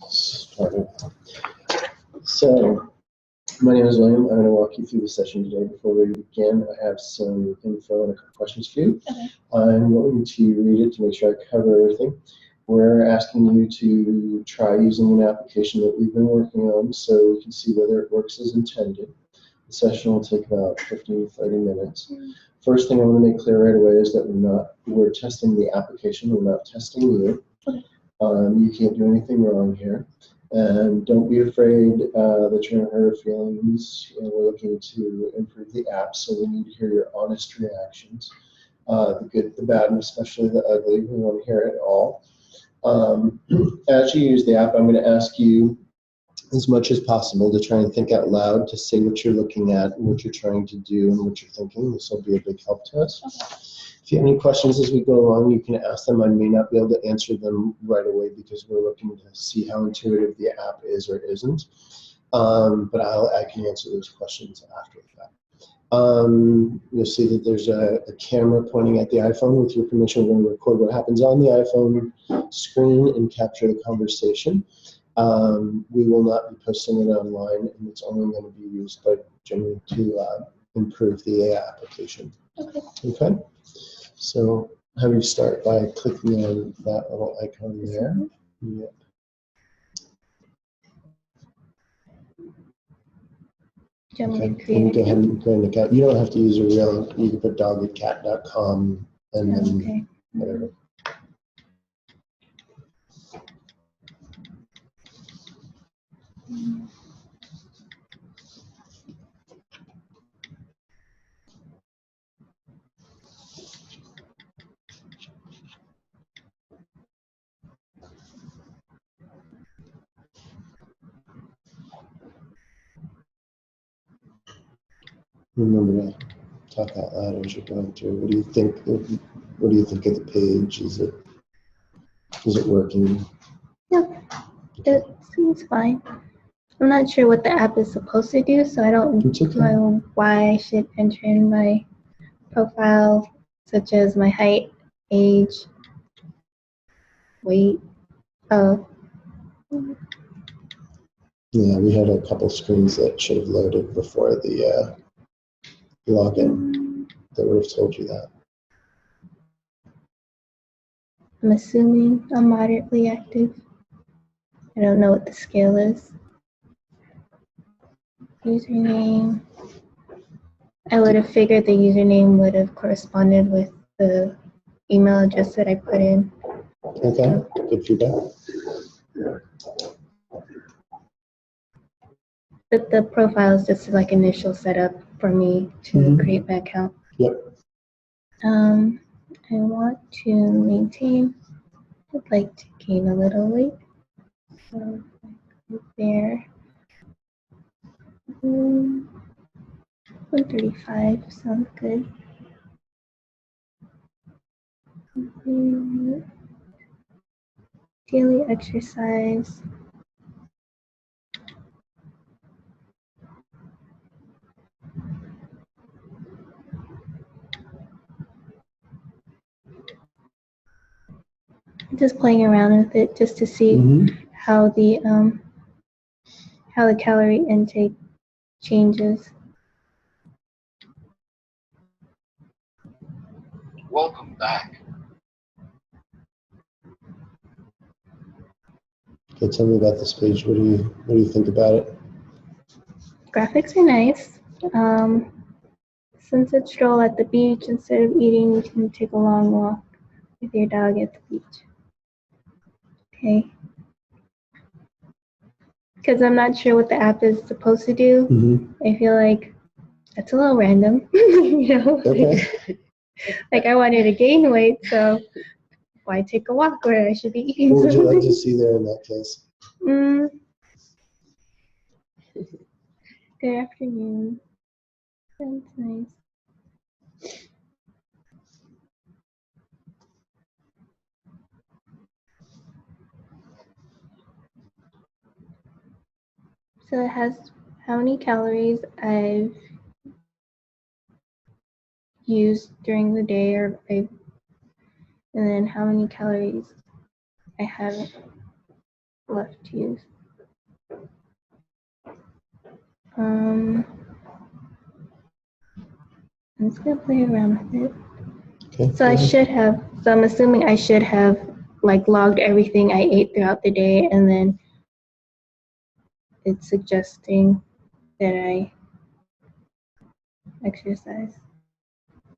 Started. So, my name is William. I'm going to walk you through the session today. Before we begin, I have some info and a couple questions for you. Okay. I'm going to read it to make sure I cover everything. We're asking you to try using an application that we've been working on so we can see whether it works as intended. The session will take about 15 to 30 minutes. First thing I want to make clear right away is that we're testing the application, we're not testing you. Okay. You can't do anything wrong here. And don't be afraid that you're going to hurt feelings. We're looking to improve the app, so we need to hear your honest reactions. The good, the bad, and especially the ugly. We want to hear it all. As you use the app, I'm going to ask you as much as possible to try and think out loud, to say what you're looking at, and what you're trying to do, and what you're thinking. This will be a big help to us. Okay. If you have any questions as we go along, you can ask them. I may not be able to answer them right away because we're looking to see how intuitive the app is or isn't. But I can answer those questions after the fact. You'll see that there's a camera pointing at the iPhone. With your permission, we're going to record what happens on the iPhone screen and capture the conversation. We will not be posting it online, and it's only going to be used by Jimmy to improve the AI application. Okay. Okay? So have you start by clicking on that little icon there. Yep. Do you want me Okay, to create and go it? ahead and create an account. You don't have to use a real, you can put dogandcat.com and then Okay. whatever. Remember to talk out loud as you're going through. What do you think? What do you think of the page? Is it working? Yeah, it seems fine. I'm not sure what the app is supposed to do, so I don't It's okay. know why I should enter in my profile, such as my height, age, weight. Oh, Yeah, we had a couple screens that should have loaded before the login that would have told you that. I'm assuming I'm moderately active. I don't know what the scale is. Username. I would have figured the username would have corresponded with the email address that I put in. Okay, good feedback. But the profile is just like initial setup for me to create my account. Yep. I want to maintain. I'd like to gain a little weight. So there. 135 sounds good. Daily exercise. Just playing around with it just to see how the calorie intake changes. Welcome back. Okay, tell me about this page. What do you think about it? Graphics are nice. Sunset stroll at the beach. Instead of eating, you can take a long walk with your dog at the beach. Okay. Because I'm not sure what the app is supposed to do. I feel like that's a little random. You know? Okay. Like I wanted to gain weight, so why take a walk where I should be eating What would you like something? to see there in that case? Good afternoon. That's nice. So it has how many calories I've used during the day, and then how many calories I haven't. left to use. I'm just gonna play around with it. Okay. So I'm assuming I should have like logged everything I ate throughout the day, and then it's suggesting that I exercise.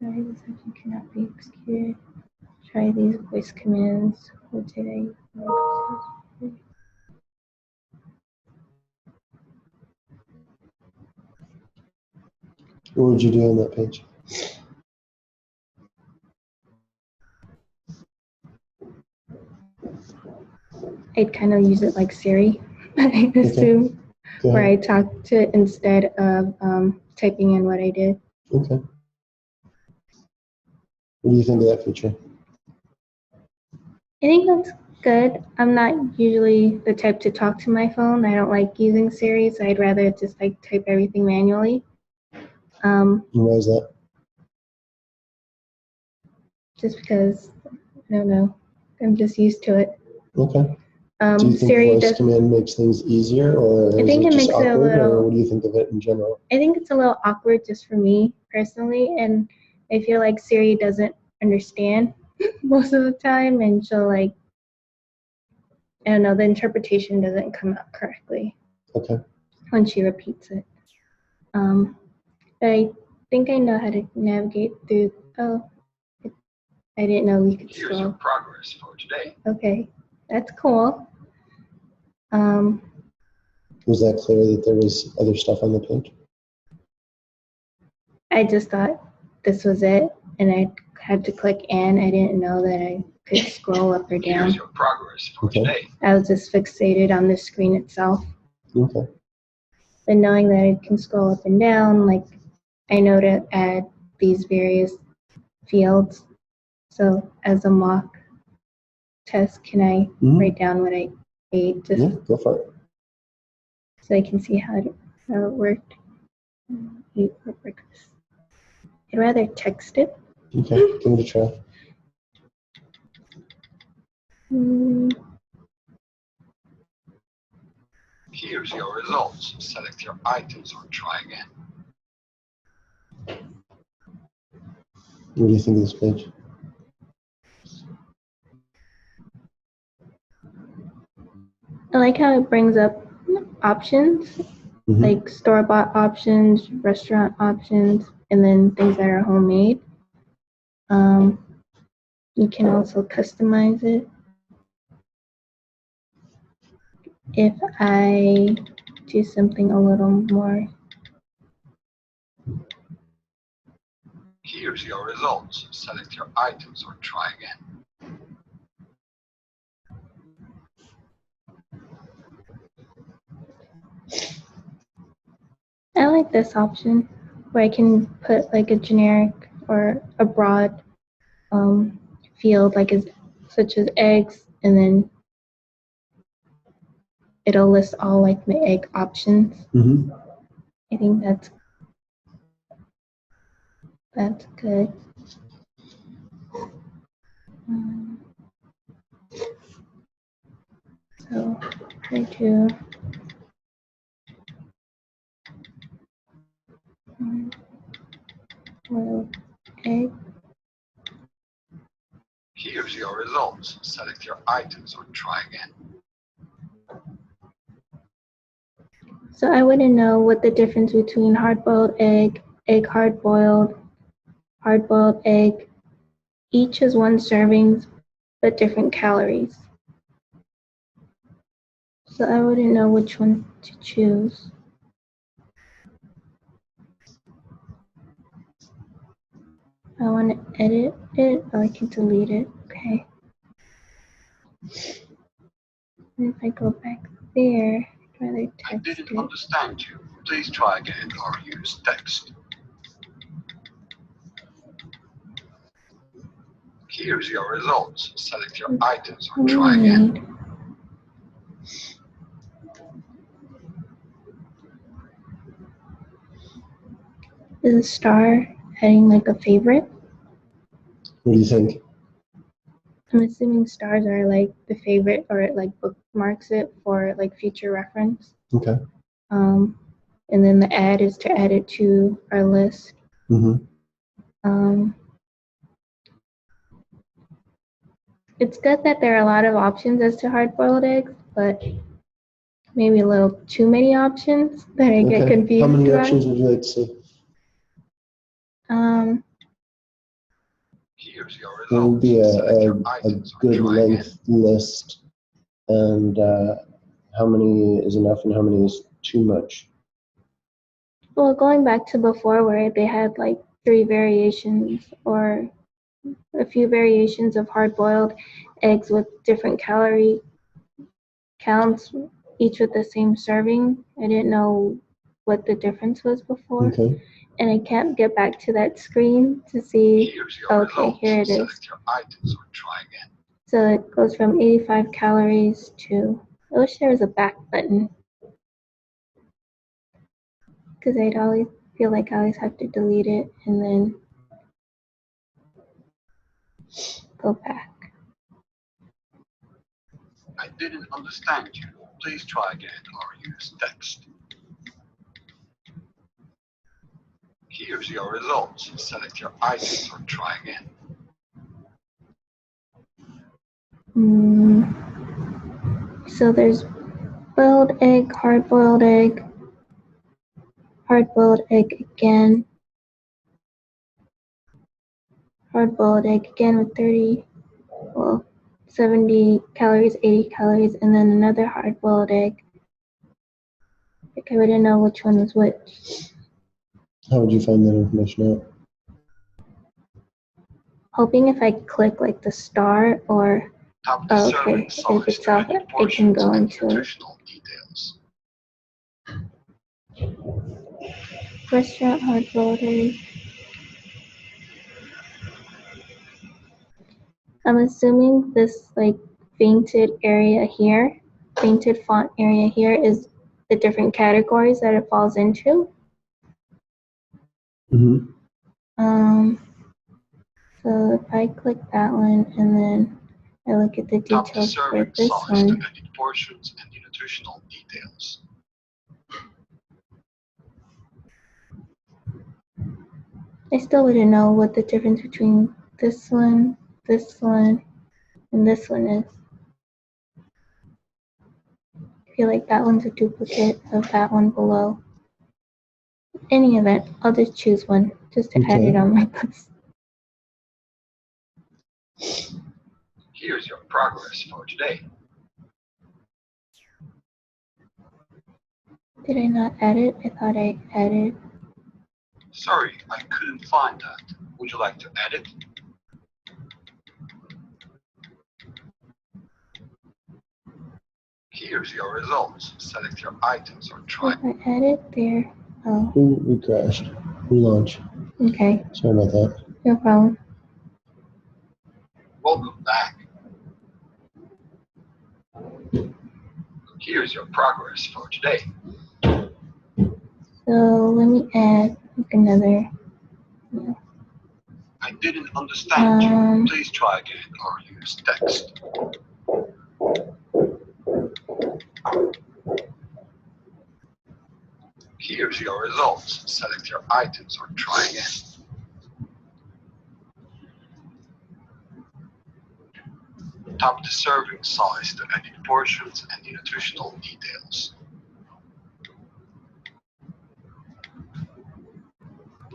Sorry, this action cannot be executed. Try these voice commands. What did I use? What would you do on that page? I'd kind of use it like Siri, I assume, where I talk to it instead of typing in what I did. Okay. What do you think of that feature? I think that's good. I'm not usually the type to talk to my phone. I don't like using Siri, so I'd rather just like type everything manually. And why is that? Just because, I don't know, I'm just used to it. Okay. Do you think Siri voice command makes things easier, or I think is it it just makes it a awkward, or little. what do you think of it in general? I think it's a little awkward just for me personally, and I feel like Siri doesn't understand most of the time, and she'll like, I don't know, the interpretation doesn't come out correctly Okay. when she repeats it. But I think I know how to navigate through. Oh, I didn't know we could Here's your scroll. progress for today. Okay, that's cool. Was that clear that there was other stuff on the page? I just thought this was it, and I had to click N. I didn't know that I could scroll up or Here's down. your progress for Okay. today. I was just fixated on the screen itself. Okay. But knowing that I can scroll up and down, like I know to add these various fields. So as a mock test, can I write down what I ate just Yeah, go for it. so I can see how it worked? Eat for breakfast. I'd rather text it. Okay, give it a try. Here's your results. Select your items or try again. What do you think of this page? I like how it brings up options, like store-bought options, restaurant options, and then things that are homemade. You can also customize it. If I do something a little more. Here's your results. Select your items or try again. I like this option where I can put like a generic or a broad field such as eggs, and then it'll list all like the egg options. I think that's good. So try to boiled egg. Here's your results. Select your items or try again. So I wouldn't know what the difference between hard-boiled egg, egg hard-boiled egg. Each is 1 serving, but different calories. So I wouldn't know which one to choose. I want to edit it, or I can delete it. Okay. And if I go back there, I'd rather I text didn't it. understand you. Please try again or use text. Here's your results. Select your items or try again. Is a star heading like a favorite? What do you think? I'm assuming stars are like the favorite, or it like bookmarks it for like future reference. Okay. And then the add is to add it to our list. Mm-hmm. It's good that there are a lot of options as to hard-boiled eggs, but maybe a little too many options that I get confused How many about. options would you like to see? Here's your What would results. be Select your a items or good try again. length list, and how many is enough and how many is too much? Well, going back to before where they had like 3 variations or a few variations of hard-boiled eggs with different calorie counts, each with the same serving. I didn't know what the difference was before. Okay. And I can't get back to that screen to see. Here's your Okay, results. here it is. Select your items or try again. So it goes from 85 calories to, I wish there was a back button, because I'd always feel like I always have to delete it and then go back. I didn't understand you. Please try again or use text. Here's your results. Select your items or try again. So there's boiled egg, hard-boiled egg again, hard-boiled egg again with 70 calories, 80 calories, and then another hard-boiled egg. Like I wouldn't know which one was which. How would you find that information out? Hoping if I click like the star or Top the serving if size it's to off, edit I can portions go and into it. nutritional details. Restaurant hard-boiled egg. I'm assuming this like painted area here, painted font area here is the different categories that it falls into. Mm-hmm. So if I click that one and then I look at the Top the details for serving this size to one, edit portions and the nutritional details. I still wouldn't know what the difference between this one, and this one is. I feel like that one's a duplicate of that one below. In any event, I'll just choose one just to add it on my list. Here's your progress for today. Did I not add it? I thought I added. Sorry, I couldn't find that. Would you like to edit? Here's your results. Select your items or try. I added there. Oh, We crashed. Relaunch. okay. Sorry about that. No problem. Welcome back. Here's your progress for today. So let me add like another. I didn't understand you. Please try again or use text. Here's your results. Select your items or try again. Tap the serving size to edit portions and the nutritional details.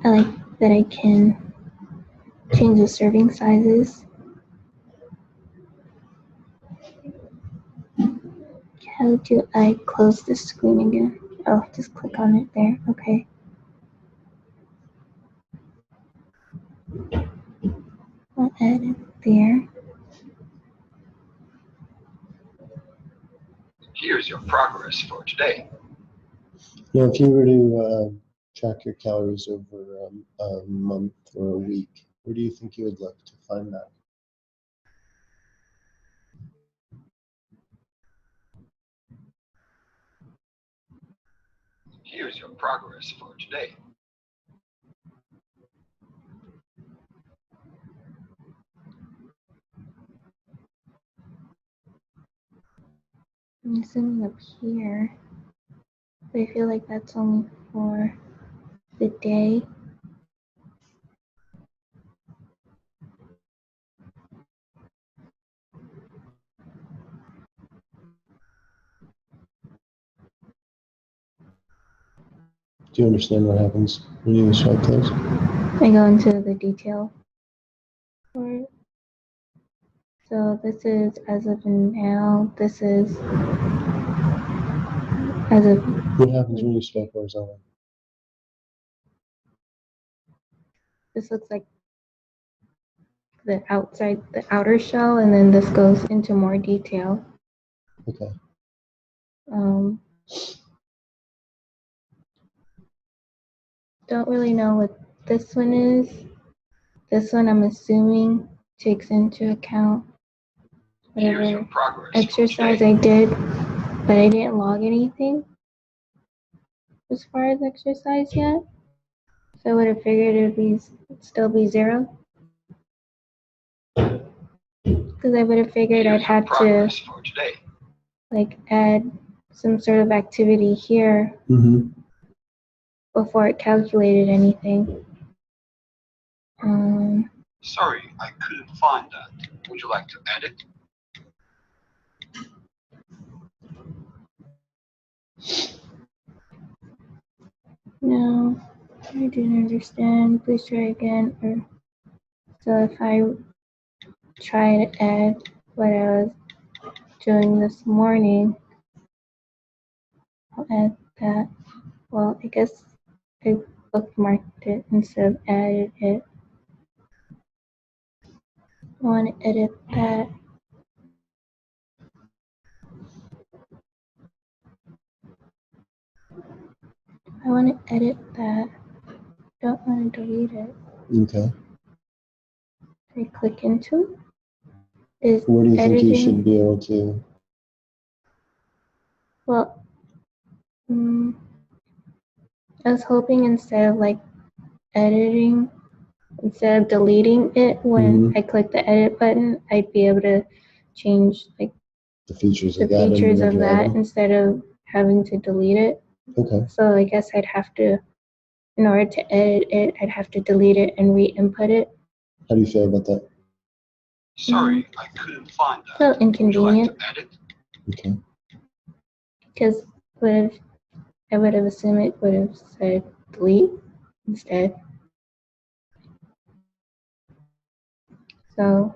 I like that I can change the serving sizes. How do I close this screen again? Oh, just click on it there. Okay. I'll add it there. Here's your progress for today. Now, if you were to track your calories over a month or a week, where do you think you would look to find that? Here's your progress for today. I'm zooming up here, but I feel like that's only for the day. Do you understand what happens when you swipe those? I go into the detail for it. So this is as of now. This is as of. What happens when you swipe horizontally? This looks like the outer shell, and then this goes into more detail. Okay. Don't really know what this one is. This one, I'm assuming, takes into account whatever exercise I did, but I didn't log anything as far as exercise yet. So I would have figured it'd still be 0. Because I would have figured I'd had to like add some sort of activity here before it calculated anything. Sorry, I couldn't find that. Would you like to edit? No, I didn't understand. Please try again. So if I try to add what I was doing this morning, I'll add that. Well, I guess I bookmarked it instead of added it. I want to edit that. I want to edit that. Don't want to delete it. Okay. I click into is What do you editing. think you should be able to? Well, I was hoping instead of like editing, instead of deleting it when I click the edit button, I'd be able to change like the features the of that, features of that instead of having to delete it. Okay. So I guess I'd have to, in order to edit it, I'd have to delete it and re-input it. How do you feel about that? Sorry, I couldn't find that. So inconvenient. Would you like to edit? Okay. Because I would have assumed it would have said delete instead. So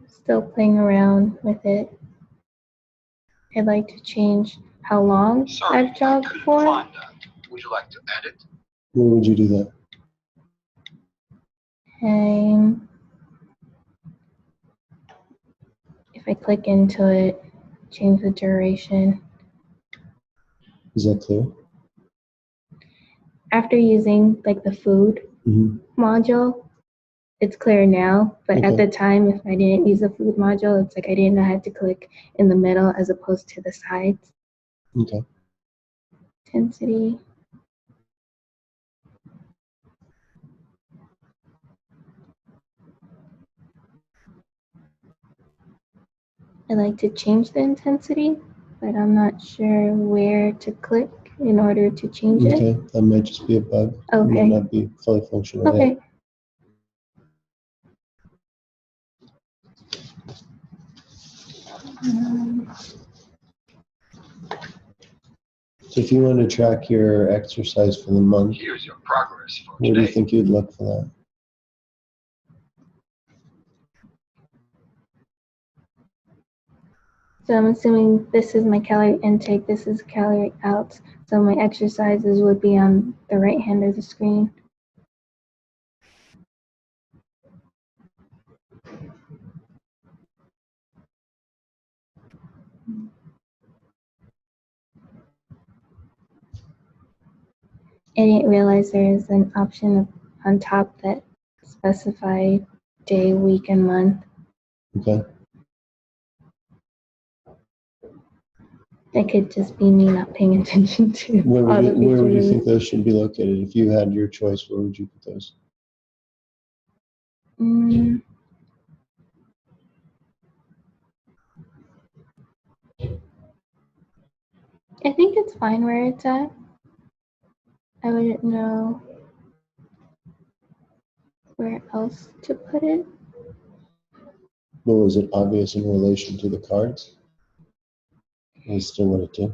still playing around with it. I'd like to change how long I've jogged for. Find that. Would you like to edit? Where would you do that? If I click into it, change the duration. Is that clear? After using like the food module, it's clear now, but at the time, if I didn't use the food module, it's like I didn't know how to click in the middle as opposed to the sides. Okay. Intensity. I like to change the intensity, but I'm not sure where to click in order to change it. Okay, that might just be a bug. Okay. It might not be fully functional Okay. yet. So if you want to track your exercise for the month, here's your progress for where do you think you'd look for that? So I'm assuming this is my calorie intake, this is calorie out. So my exercises would be on the right hand of the screen. I didn't realize there is an option on top that specifies day, week, and month. Okay. That could just be me not paying attention to Where all the features. where would you think those should be located? If you had your choice, where would you put those? I think it's fine where it's at. I wouldn't know where else to put it. But was it obvious in relation to the cards? I still want it to.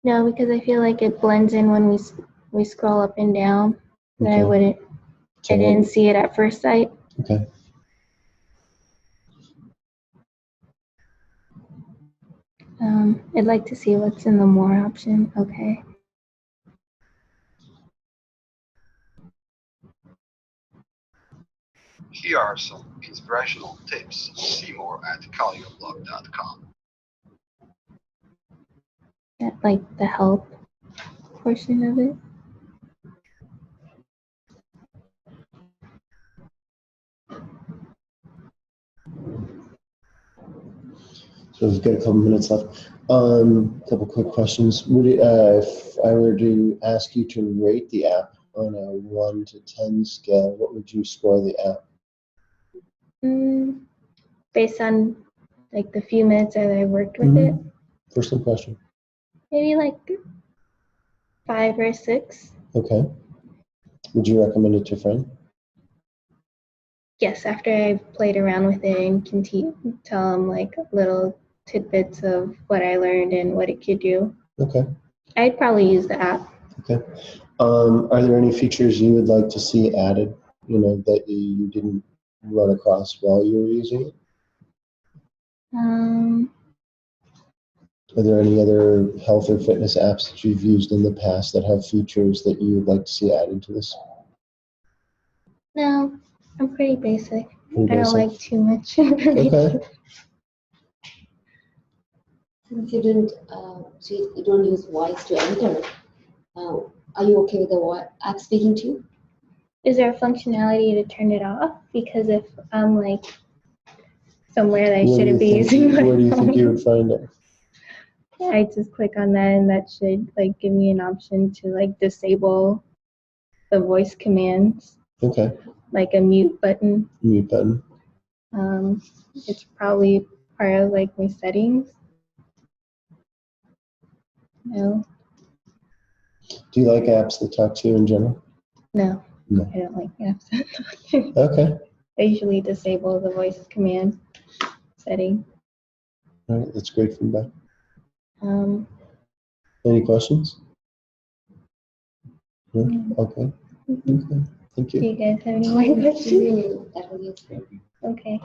No, because I feel like it blends in when we scroll up and down. That I Okay. wouldn't. So I didn't see it at first sight. okay. I'd like to see what's in the more option. Okay. Here are some inspirational tips. See more at calioblog.com. That, like the help portion of it. So we've got a couple minutes left. A couple quick questions. Would it, if I were to ask you to rate the app on a 1 to 10 scale, what would you score the app? Based on like the few minutes that I worked with it, First impression. maybe like 5 or 6. Okay. Would you recommend it to a friend? Yes, after I've played around with it and can tell them like little tidbits of what I learned and what it could do. Okay. I'd probably use the app. Okay. Are there any features you would like to see added, that you didn't run across while you were using it? Are there any other health or fitness apps that you've used in the past that have features that you would like to see added to this? No, I'm pretty basic. Pretty I don't basic. like too much information. Okay. Since you didn't, so you don't use voice to enter, are you okay with the app speaking to you? Is there a functionality to turn it off? Because if I'm like somewhere that I shouldn't be using my Where do you think you phone, would find it? I just click on that and that should like give me an option to like disable the voice commands, Okay. like a mute button. Mute button. It's probably part of like my settings. No, Do you like apps that talk to you in general? no, No. I don't like apps. Okay. I usually disable the voice command setting. All right. That's great feedback. Um, Any questions? No? Mm. Okay. Okay. Thank do you. you guys have any more questions? That will be Okay.